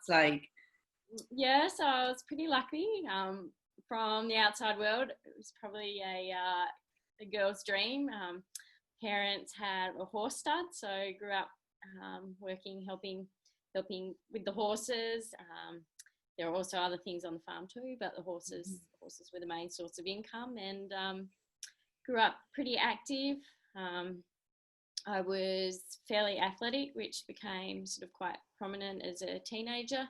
that's like? Yeah, so I was pretty lucky. From the outside world, it was probably a girl's dream. Parents had a horse stud, so I grew up helping with the horses. There are also other things on the farm too, but the horses were the main source of income, and grew up pretty active. I was fairly athletic, which became sort of quite prominent as a teenager.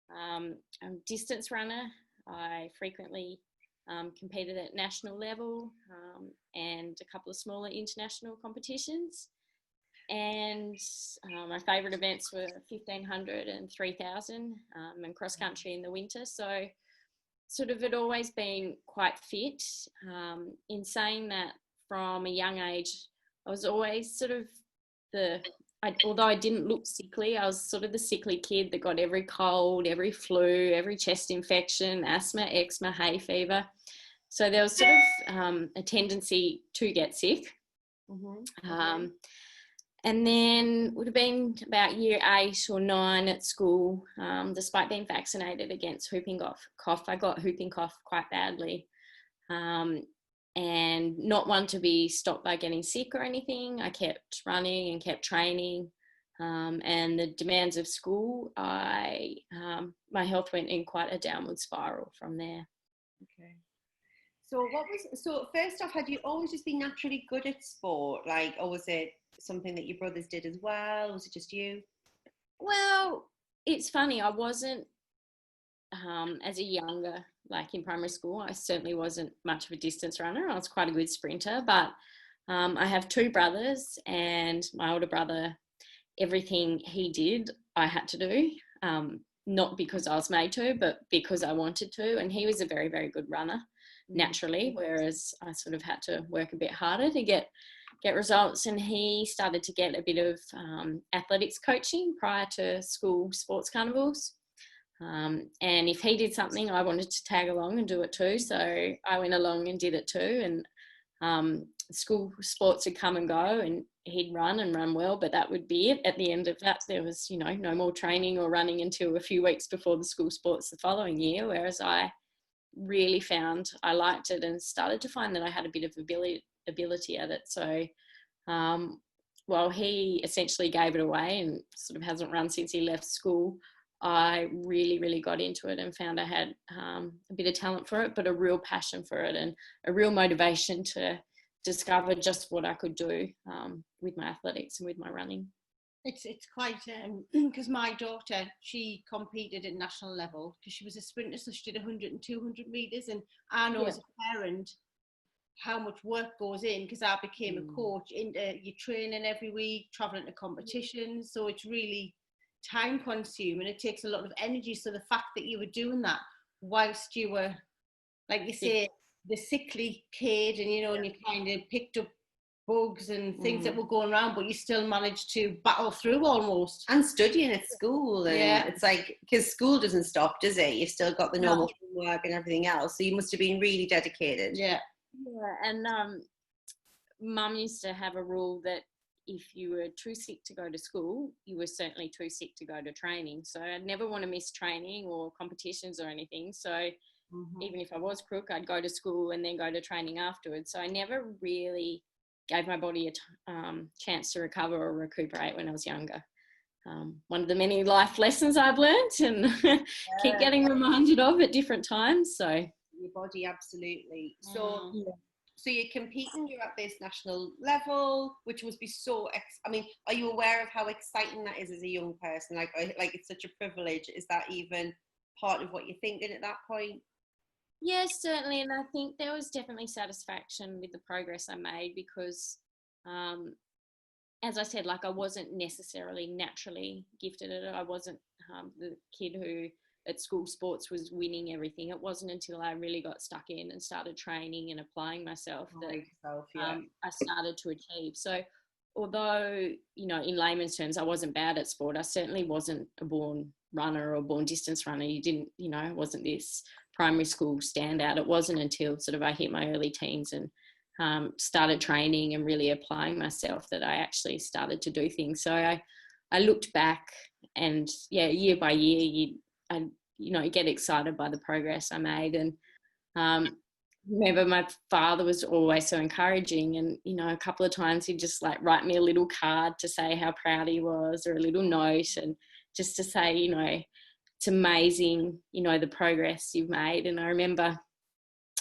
I'm a distance runner. I frequently competed at national level and a couple of smaller international competitions. And my favourite events were 1500 and 3000 and cross country in the winter. So sort of had always been quite fit. In saying that, from a young age, I was always sort of although I didn't look sickly, I was sort of the sickly kid that got every cold, every flu, every chest infection, asthma, eczema, hay fever. So there was sort of a tendency to get sick. And then would have been about year 8 or 9 at school, despite being vaccinated against whooping cough. I got whooping cough quite badly. And not one to be stopped by getting sick or anything. I kept running and kept training, and the demands of school, my health went in quite a downward spiral from there. Okay. So first off, had you always just been naturally good at sport, like, or was it something that your brothers did as well? Was it just you? Well, it's funny. I wasn't, as a younger, like in primary school, I certainly wasn't much of a distance runner. I was quite a good sprinter, but I have 2 brothers, and my older brother, everything he did, I had to do, not because I was made to, but because I wanted to. And he was a very, very good runner naturally, whereas I sort of had to work a bit harder to get results. And he started to get a bit of athletics coaching prior to school sports carnivals. And if he did something, I wanted to tag along and do it too. So I went along and did it too. And school sports would come and go, and he'd run and run well, but that would be it. At the end of that, there was, no more training or running until a few weeks before the school sports the following year, whereas I really found I liked it and started to find that I had a bit of ability at it. So while he essentially gave it away and sort of hasn't run since he left school, I really, really got into it and found I had a bit of talent for it, but a real passion for it and a real motivation to discover just what I could do with my athletics and with my running. It's quite, because my daughter, she competed at national level because she was a sprinter, so she did 100 and 200 metres, and I know as a parent how much work goes in, because I became a coach into your training every week, travelling to competitions, so it's really time consuming. It takes a lot of energy. So the fact that you were doing that whilst you were, like you say, the sickly kid, and and you kind of picked up bugs and things that were going around, but you still managed to battle through almost. And studying at school, and it's like, because school doesn't stop, does it? You've still got the normal homework and everything else, so you must have been really dedicated. And Mum used to have a rule that if you were too sick to go to school, you were certainly too sick to go to training. So I'd never want to miss training or competitions or anything. So even if I was crook, I'd go to school and then go to training afterwards. So I never really gave my body a chance to recover or recuperate when I was younger. One of the many life lessons I've learned and keep getting reminded of at different times. So your body, absolutely. So you're competing, you're at this national level, which must be so, are you aware of how exciting that is as a young person? Like it's such a privilege. Is that even part of what you're thinking at that point? Yes, certainly. And I think there was definitely satisfaction with the progress I made because, as I said, like I wasn't necessarily naturally gifted at it. I wasn't the kid who at school sports was winning everything. It wasn't until I really got stuck in and started training and applying myself that I started to achieve. So although, in layman's terms, I wasn't bad at sport, I certainly wasn't a born runner or born distance runner. You didn't, wasn't this primary school standout. It wasn't until sort of I hit my early teens and started training and really applying myself that I actually started to do things. So I looked back And yeah, year by year, I get excited by the progress I made. And remember my father was always so encouraging, and a couple of times he'd just like write me a little card to say how proud he was, or a little note, and just to say, it's amazing, the progress you've made. And I remember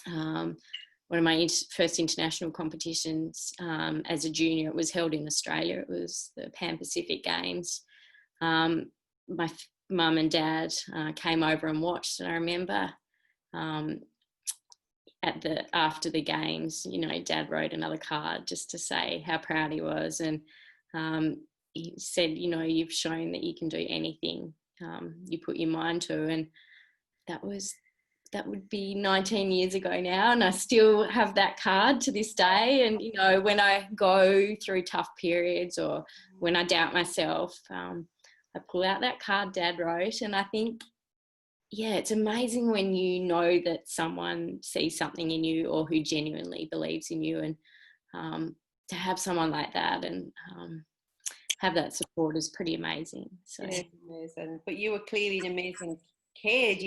one of my first international competitions as a junior, it was held in Australia. It was the Pan Pacific Games. My mum and dad came over and watched, and I remember after the games, Dad wrote another card just to say how proud he was, and he said, you've shown that you can do anything you put your mind to. And that would be 19 years ago now, and I still have that card to this day. And when I go through tough periods, or when I doubt myself, I pull out that card Dad wrote, and I think, yeah, it's amazing when you know that someone sees something in you, or who genuinely believes in you. And to have someone like that and have that support is pretty amazing. So it is amazing. But you were clearly an amazing kid,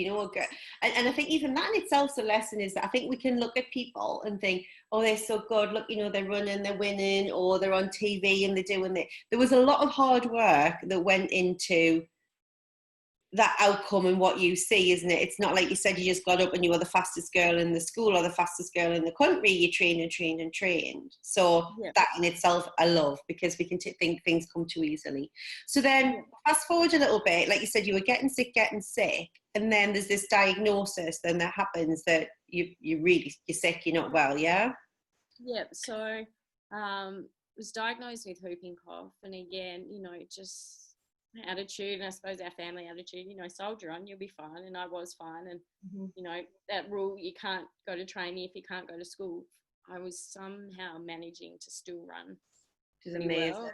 and I think even that in itself is a lesson, is that I think we can look at people and think, oh, they're so good, look, they're running, they're winning, or they're on TV and they're doing it. There was a lot of hard work that went into that outcome and what you see, isn't it? It's not like you said you just got up and you were the fastest girl in the school or the fastest girl in the country. You trained and trained and trained. So that in itself I love, because we can think things come too easily. So then fast forward a little bit, like you said, you were getting sick, and then there's this diagnosis then that happens, that you're sick, you're not well, yeah? Yeah, so was diagnosed with whooping cough, and again, just attitude, and I suppose our family attitude, soldier on, you'll be fine. And I was fine. And that rule, you can't go to training if you can't go to school, I was somehow managing to still run pretty well.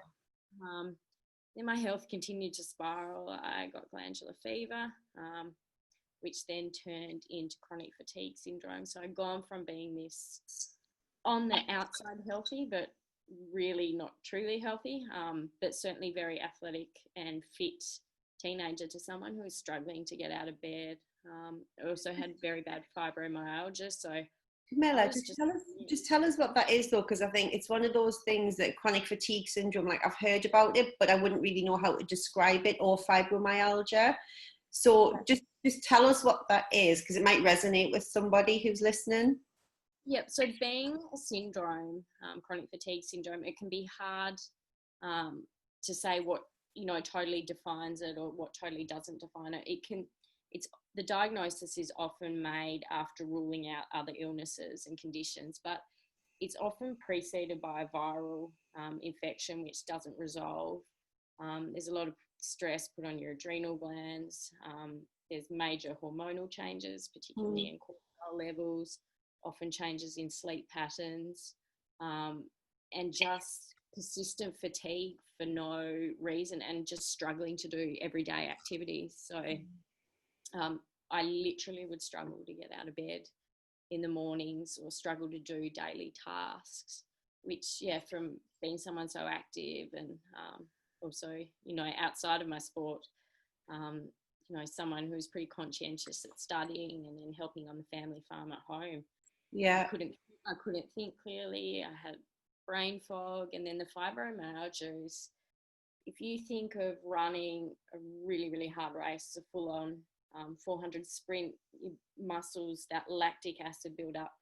Then my health continued to spiral. I got glandular fever, which then turned into chronic fatigue syndrome. So I'd gone from being this on the outside healthy, but really not truly healthy, but certainly very athletic and fit teenager, to someone who was struggling to get out of bed. I also had very bad fibromyalgia. So Camilla, just tell us what that is, though, because I think it's one of those things that chronic fatigue syndrome, like I've heard about it, but I wouldn't really know how to describe it, or fibromyalgia. So just tell us what that is, because it might resonate with somebody who's listening. Yep. So being a syndrome, chronic fatigue syndrome, it can be hard to say what totally defines it, or what totally doesn't define it. The diagnosis is often made after ruling out other illnesses and conditions, but it's often preceded by a viral infection which doesn't resolve. There's a lot of stress put on your adrenal glands. There's major hormonal changes, particularly in cortisol levels, often changes in sleep patterns, and just persistent fatigue for no reason, and just struggling to do everyday activities. So I literally would struggle to get out of bed in the mornings, or struggle to do daily tasks, which, from being someone so active, and also, outside of my sport, someone who's pretty conscientious at studying and then helping on the family farm at home. I couldn't think clearly. I had brain fog, and then the fibromyalgia is, if you think of running a really, really hard race, a full-on 400 sprint, your muscles, that lactic acid build up,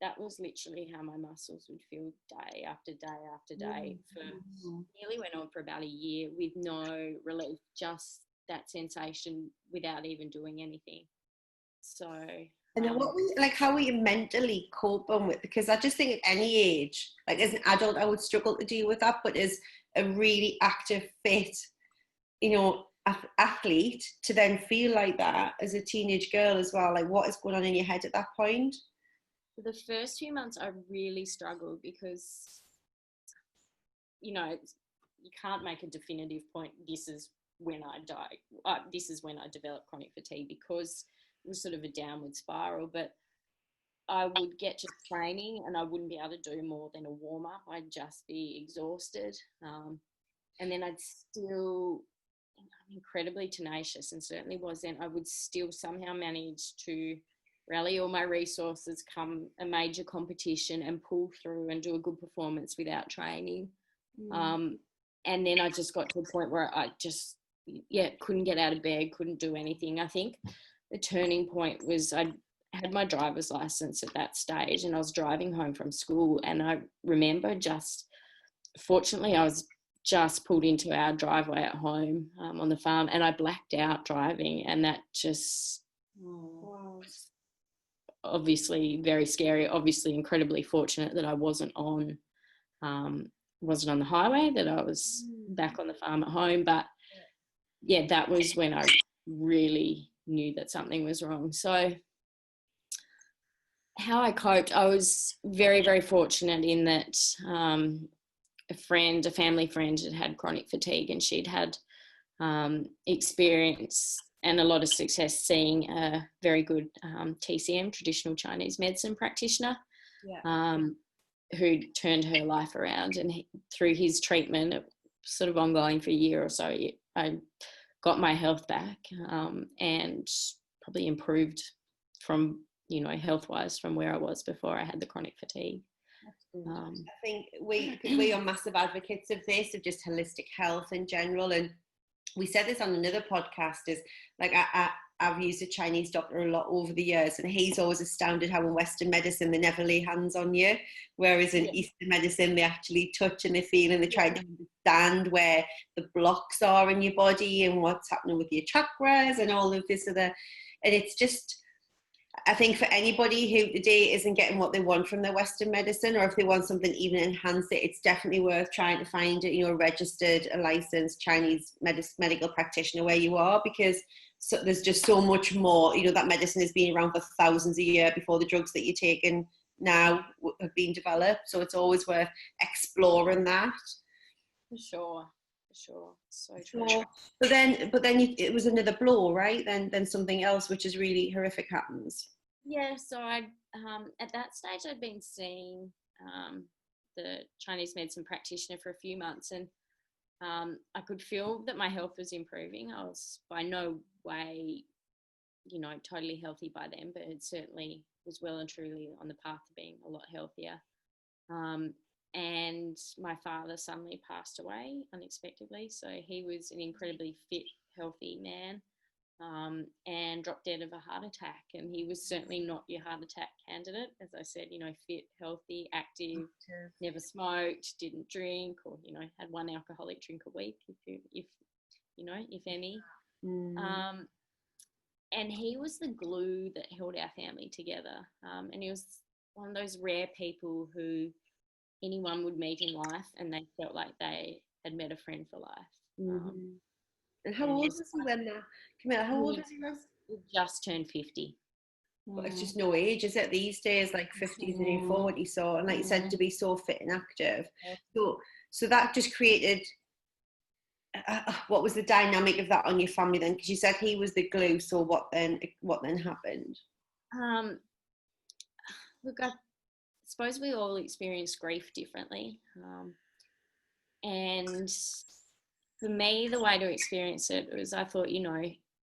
that was literally how my muscles would feel day after day after day. Nearly went on for about a year with no relief, just that sensation without even doing anything. So and then how were you mentally coping with? Because I just think at any age, like as an adult, I would struggle to deal with that, but as a really active, fit, athlete, to then feel like that as a teenage girl as well, like what is going on in your head at that point? For the first few months, I really struggled, because, you can't make a definitive point, this is when I died, this is when I developed chronic fatigue, because it was sort of a downward spiral. But I would get to training and I wouldn't be able to do more than a warm-up. I'd just be exhausted. And then I'd still, incredibly tenacious, and certainly was then, I would still somehow manage to rally all my resources come a major competition and pull through and do a good performance without training. And then I just got to a point where I just, couldn't get out of bed, couldn't do anything. I think the turning point was I had my driver's license at that stage, and I was driving home from school, and I remember fortunately I was just pulled into our driveway at home on the farm, and I blacked out driving, and that just obviously very scary, obviously incredibly fortunate that I wasn't on the highway, that I was back on the farm at home. But yeah, that was when I really knew that something was wrong. So how I coped, I was very, very fortunate in that a family friend had chronic fatigue, and she'd had experience and a lot of success seeing a very good TCM, traditional Chinese medicine practitioner, who turned her life around. And through his treatment, it was sort of ongoing for a year or so, I got my health back and probably improved from, health-wise from where I was before I had the chronic fatigue. I think we are massive advocates of this, of just holistic health in general. And we said this on another podcast, is like I've used a Chinese doctor a lot over the years, and he's always astounded how in Western medicine they never lay hands on you, whereas in Eastern medicine they actually touch and they feel and they try to understand where the blocks are in your body and what's happening with your chakras and all of this other. And it's just, I think for anybody who today isn't getting what they want from their Western medicine, or if they want something even enhanced, it's definitely worth trying to find a registered, a licensed Chinese medical practitioner where you are, because there's just so much more. That medicine has been around for thousands of years before the drugs that you're taking now have been developed. So it's always worth exploring that. For sure. So true. But then it was another blow, right? Then something else, which is really horrific, happens. Yeah. So I, at that stage, I'd been seeing the Chinese medicine practitioner for a few months, and I could feel that my health was improving. I was by no way, totally healthy by then, but it certainly was well and truly on the path to being a lot healthier. And my father suddenly passed away unexpectedly. So he was an incredibly fit, healthy man, and dropped dead of a heart attack. And he was certainly not your heart attack candidate. As I said, fit, healthy, active, never smoked, didn't drink, or, had one alcoholic drink a week, if any. And he was the glue that held our family together. And he was one of those rare people who anyone would meet in life and they felt like they had met a friend for life. And how old was he when Camilla, how old was he? He just turned 50. Well, it's just no age, is it, these days, like 50s and 40s. So, and like you said, to be so fit and active. So that just created, what was the dynamic of that on your family then? Because you said he was the glue. So what then happened? Look, I suppose we all experience grief differently. And for me, the way to experience it was, I thought,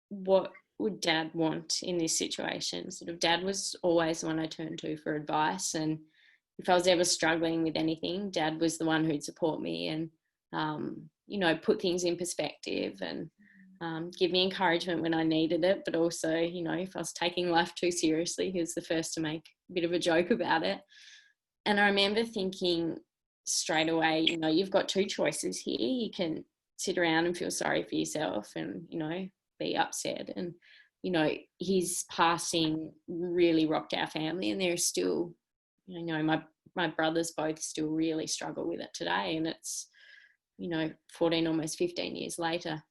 what would Dad want in this situation? Sort of, Dad was always the one I turned to for advice. And if I was ever struggling with anything, Dad was the one who'd support me and, put things in perspective and give me encouragement when I needed it. But also, if I was taking life too seriously, he was the first to make a bit of a joke about it. And I remember thinking straight away, you've got two choices here. You can sit around and feel sorry for yourself and, be upset. And, his passing really rocked our family, and there's still, my brothers both still really struggle with it today. And it's, 14, almost 15 years later.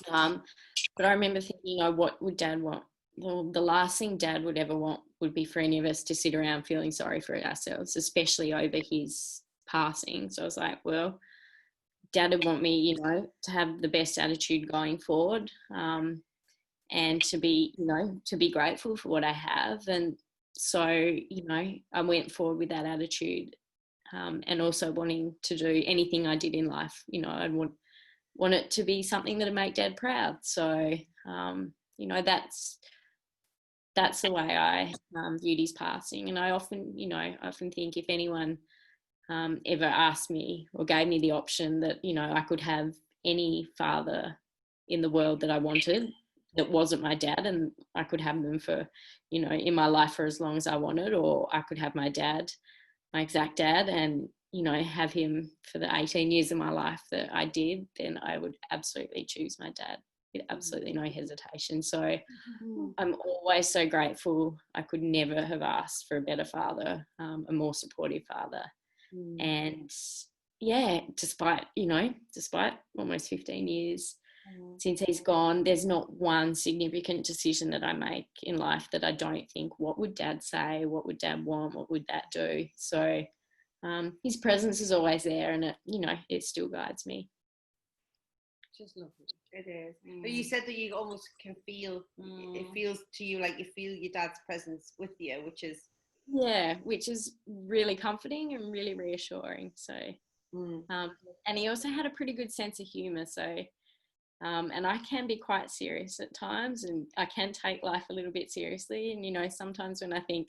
But I remember thinking, what would Dad want? Well, the last thing Dad would ever want would be for any of us to sit around feeling sorry for ourselves, especially over his passing. So I was like, well, Dad would want me, to have the best attitude going forward, and to be grateful for what I have. And so, I went forward with that attitude, and also wanting to do anything I did in life. I'd want want it to be something that'll make Dad proud. So, you know, that's the way I viewed his passing. And I often think if anyone ever asked me or gave me the option that, you know, I could have any father in the world that I wanted that wasn't my dad, and I could have them for, you know, in my life for as long as I wanted, or I could have my dad, my exact dad, and, you know, have him for the 18 years of my life that I did, then I would absolutely choose my dad with absolutely no hesitation. So I'm always so grateful. I could never have asked for a better father, a more supportive father. And yeah, despite almost 15 years since he's gone, there's not one significant decision that I make in life that I don't think, what would Dad say? What would Dad want? What would that do? So his presence is always there, and it still guides me. Just lovely. It is. But you said that you almost can feel, it feels to you like you feel your dad's presence with you, which is really comforting and really reassuring. So, and he also had a pretty good sense of humour. So, and I can be quite serious at times, and I can take life a little bit seriously. And, you know, sometimes when I think,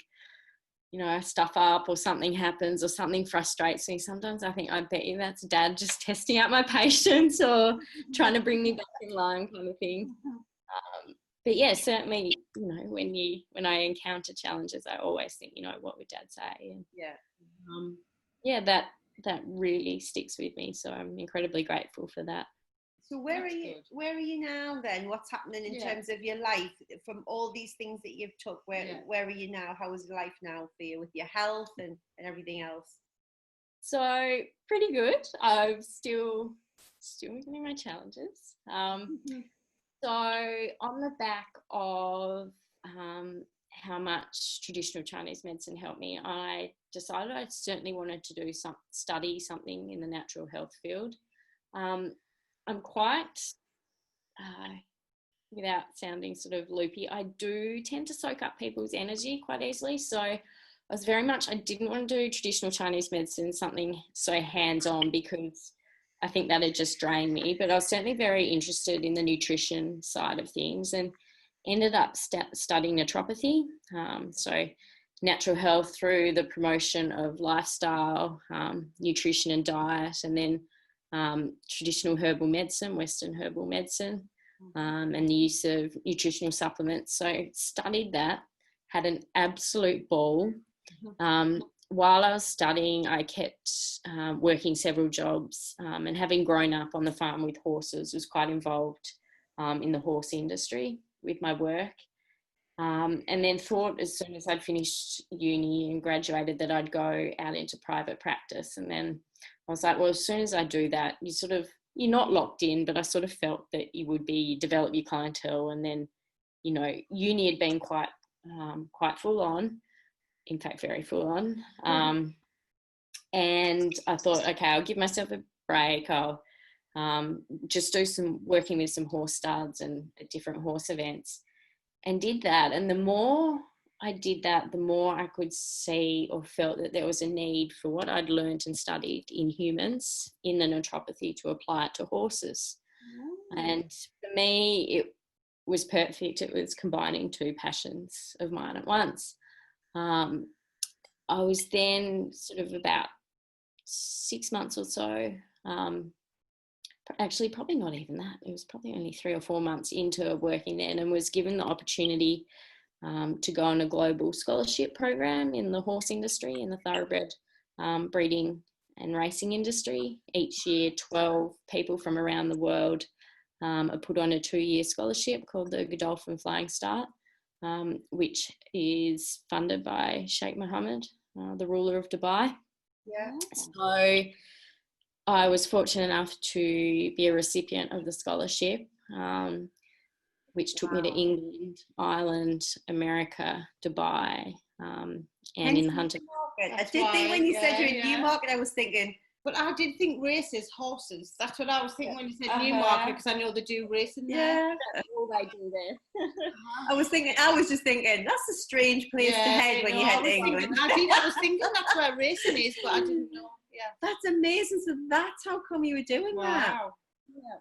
you know, I stuff up or something happens or something frustrates me, sometimes I think, I bet you that's Dad just testing out my patience or trying to bring me back in line, kind of thing. But yeah, certainly, you know, when I encounter challenges, I always think, you know, what would Dad say? And that really sticks with me. So I'm incredibly grateful for that. So where are you now then? What's happening in terms of your life from all these things that you've took? Where are you now? How is life now for you with your health and everything else? So pretty good. I'm still getting my challenges. So on the back of how much traditional Chinese medicine helped me, I decided I certainly wanted to study something in the natural health field. I'm quite, without sounding sort of loopy, I do tend to soak up people's energy quite easily. So I didn't want to do traditional Chinese medicine, something so hands-on, because I think that'd just drain me. But I was certainly very interested in the nutrition side of things, and ended up studying naturopathy. So natural health through the promotion of lifestyle, nutrition and diet, and then traditional herbal medicine, Western herbal medicine, and the use of nutritional supplements. So studied that, had an absolute ball. While I was studying, I kept working several jobs, and having grown up on the farm with horses, was quite involved in the horse industry with my work. And then thought as soon as I'd finished uni and graduated that I'd go out into private practice. And then I was like, well, as soon as I do that, you're not locked in, but I sort of felt that you develop your clientele. And then, you know, uni had been quite full on, in fact, very full on. And I thought, okay, I'll give myself a break. I'll just do working with some horse studs and at different horse events, and did that. And the more I did that, the more I could see or felt that there was a need for what I'd learned and studied in humans in the naturopathy to apply it to horses. And for me, it was perfect. It was combining two passions of mine at once. I was then sort of about 6 months or so, actually probably not even that, it was probably only 3 or 4 months into working then, and was given the opportunity to go on a global scholarship program in the horse industry, in the thoroughbred breeding and racing industry. Each year 12 people from around the world are put on a 2-year scholarship called the Godolphin Flying Start, which is funded by Sheikh Mohammed, the ruler of Dubai. So I was fortunate enough to be a recipient of the scholarship, which took me to England, Ireland, America, Dubai, and in the hunting market. I did think when you said you're in Newmarket, I was thinking, but I did think races, horses. That's what I was thinking when you said Newmarket, because I know they do racing there. That's all they do there. I was just thinking, that's a strange place to head when you head to England. I was thinking that's where racing is, but I didn't know. Yeah, that's amazing. So that's how come you were doing that. Yeah.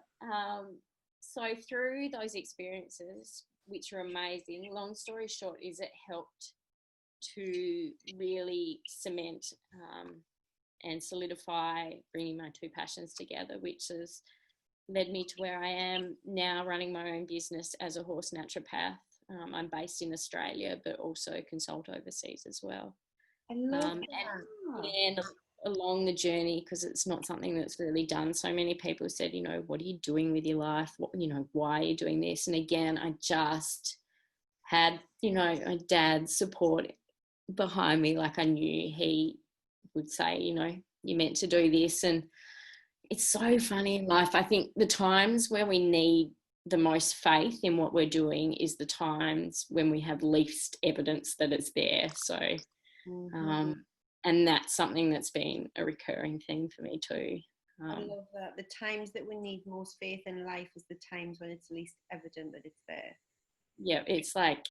So through those experiences, which are amazing, long story short is it helped to really cement and solidify bringing my two passions together, which has led me to where I am now, running my own business as a horse naturopath. I'm based in Australia, but also consult overseas as well. I love that. And along the journey, because it's not something that's really done, so many people said, you know, what are you doing with your life? What, you know, why are you doing this? And again, I just had, you know, my dad's support behind me. Like I knew he would say, you know, you're meant to do this. And it's so funny in life. I think the times where we need the most faith in what we're doing is the times when we have least evidence that it's there. So and that's something that's been a recurring theme for me too. I love that. The times that we need most faith in life is the times when it's least evident that it's there. Yeah, it's like,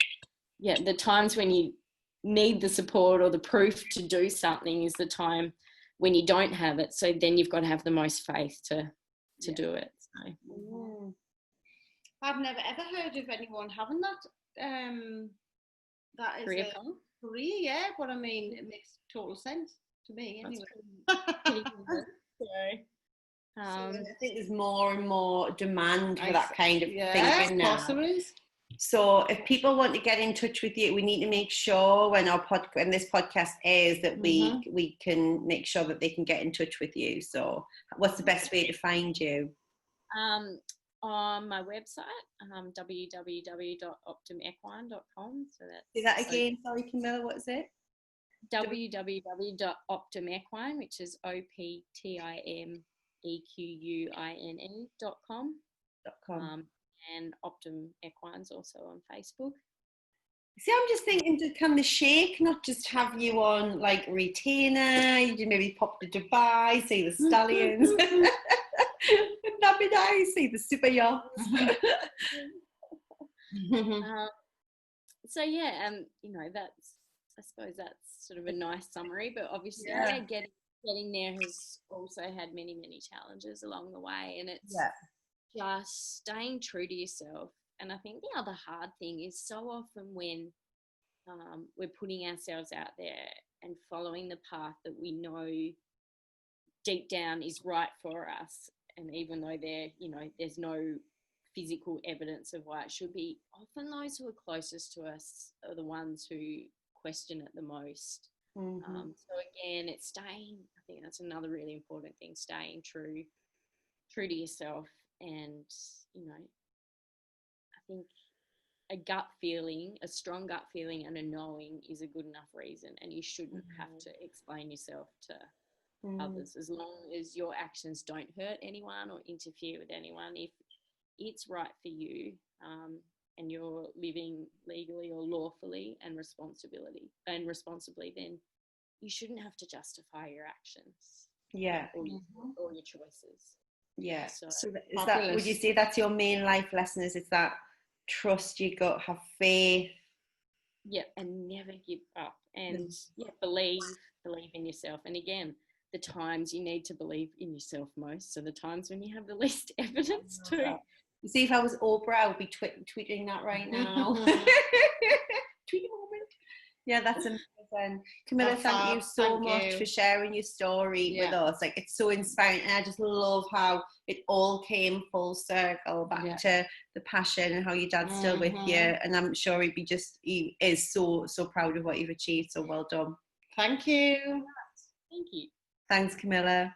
yeah, the times when you need the support or the proof to do something is the time when you don't have it. So then you've got to have the most faith to do it. So. I've never ever heard of anyone having that. That is career, yeah, but I mean, it makes total sense to me anyway. So I think there's more and more demand for that kind of Yes, thinking now. possibly. So if people want to get in touch with you, we need to make sure when this podcast airs that we can make sure that they can get in touch with you. So what's the best way to find you? On my website, www.optimequine.com. So that's. Say that again. Sorry, Camilla. What is it? www.optimequine, which is optimequine.com. And Optim Equine's also on Facebook. See, I'm just thinking, can the Sheikh not just have you on like retainer? You maybe pop to Dubai, see the stallions. Wouldn't that be nice? See the super yachts. So yeah, you know, I suppose that's sort of a nice summary, but obviously getting there has also had many challenges along the way, and it's just staying true to yourself. And I think the other hard thing is so often when we're putting ourselves out there and following the path that we know deep down is right for us, and even though there's no physical evidence of why it should be, often those who are closest to us are the ones who question it the most. So again, it's staying, I think that's another really important thing, staying true to yourself. And, you know, I think a strong gut feeling and a knowing is a good enough reason, and you shouldn't have to explain yourself to others, as long as your actions don't hurt anyone or interfere with anyone. If it's right for you and you're living legally or lawfully and responsibly, then you shouldn't have to justify your actions or your choices. Yeah. So is that, would you say that's your main life lesson? Is it's that trust, you got to have faith? Yeah, and never give up, and believe in yourself. And again, the times you need to believe in yourself most are the times when you have the least evidence too. You see, if I was Oprah, I would be tweeting that right now. Tweet moment. Yeah, that's amazing. Camilla, thank you so much for sharing your story with us. Like, it's so inspiring, and I just love how it all came full circle back to the passion and how your dad's still with you. And I'm sure he is so proud of what you've achieved. So well done. Thank you. Thank you. Thanks, Camilla.